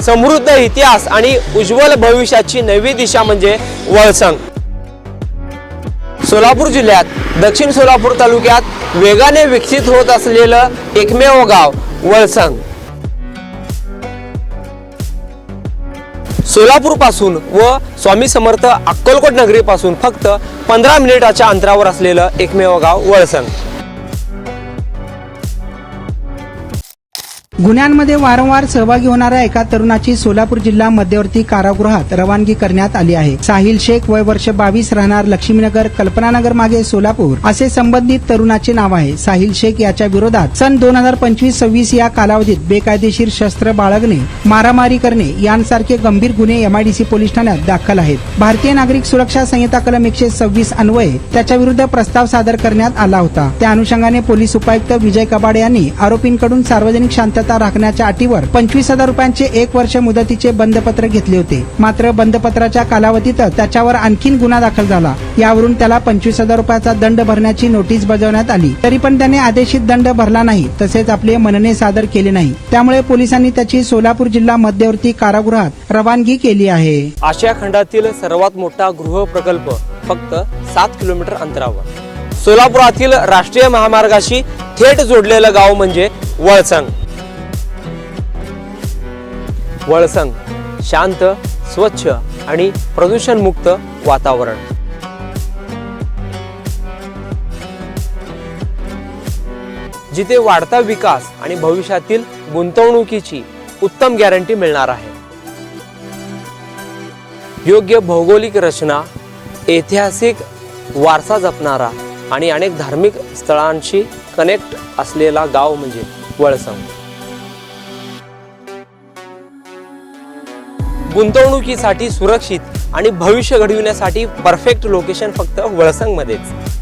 समृद्ध इतिहास आणि उज्ज्वल भविष्याची नवी दिशा म्हणजे वळसंग। सोलापूर जिल्ह्यात दक्षिण सोलापूर तालुक्यात वेगाने विकसित होत असलेलं एकमेव गाव वळसंग। सोलापूर पासून व स्वामी समर्थ अक्कलकोट नगरी पासून फक्त 15 मिनिटाच्या अंतरावर असलेलं एकमेव गाव वळसंग। गुन्ह्यांमध्ये वारंवार सहभागी होणाऱ्या एका तरुणाची सोलापूर जिल्हा मध्यवर्ती कारागृहात रवानगी करण्यात आली आहे। साहिल शेख वय वर्ष 22 राहणार लक्ष्मीनगर कल्पनानगर मागे सोलापूर असे संबंधित तरुणाचे नाव आहे। साहिल शेख याच्या विरोधात सन 2025-26 या कालावधीत बेकायदेशीर शस्त्र बाळगणे, मारामारी करणे यांसारखे गंभीर गुन्हे एमआयडीसी पोलीस ठाण्यात दाखल आहेत। भारतीय नागरिक सुरक्षा संहिता कलम 126 अन्वये त्याच्या विरुद्ध प्रस्ताव सादर करण्यात आला होता। त्या अनुषंगाने पोलीस उपायुक्त विजय कबाडे यांनी आरोपींकडून सार्वजनिक शांतता राखण्याच्या अटीवर 25,000 रुपयांचे 1 वर्ष मुदतीचे बंधपत्र घेतले होते। मात्र बंधपत्राच्या कालावधीत त्याच्यावर आणखीन गुन्हा दाखल झाला। यावरून त्याला 25,000 रुपयाचा दंड भरण्याची नोटीस बजावण्यात आली, तरी पण त्याने आदेशित दंड भरला नाही, तसेच आपले म्हणणे सादर केले नाही। त्यामुळे पोलिसांनी त्याची सोलापूर जिल्हा मध्यवर्ती कारागृहात रवानगी केली आहे। आशिया खंडातील सर्वात मोठा गृह प्रकल्प फक्त 7 किलोमीटर अंतरावर। सोलापुरातील राष्ट्रीय महामार्गाशी थेट जोडलेलं गाव म्हणजे वळसंग। वळसंग शांत, स्वच्छ आणि प्रदूषण मुक्त वातावरण। जिथे वाढता विकास आणि भविष्यातील गुंतवणुकीची उत्तम गॅरंटी मिळणार आहे। योग्य भौगोलिक रचना, ऐतिहासिक वारसा जपणारा आणि अनेक धार्मिक स्थळांशी कनेक्ट असलेला गाव म्हणजे वळसंग। गुंतवणुकीसाठी सुरक्षित आणि भविष्य घडविण्यासाठी परफेक्ट लोकेशन फक्त वळसंग मध्येच।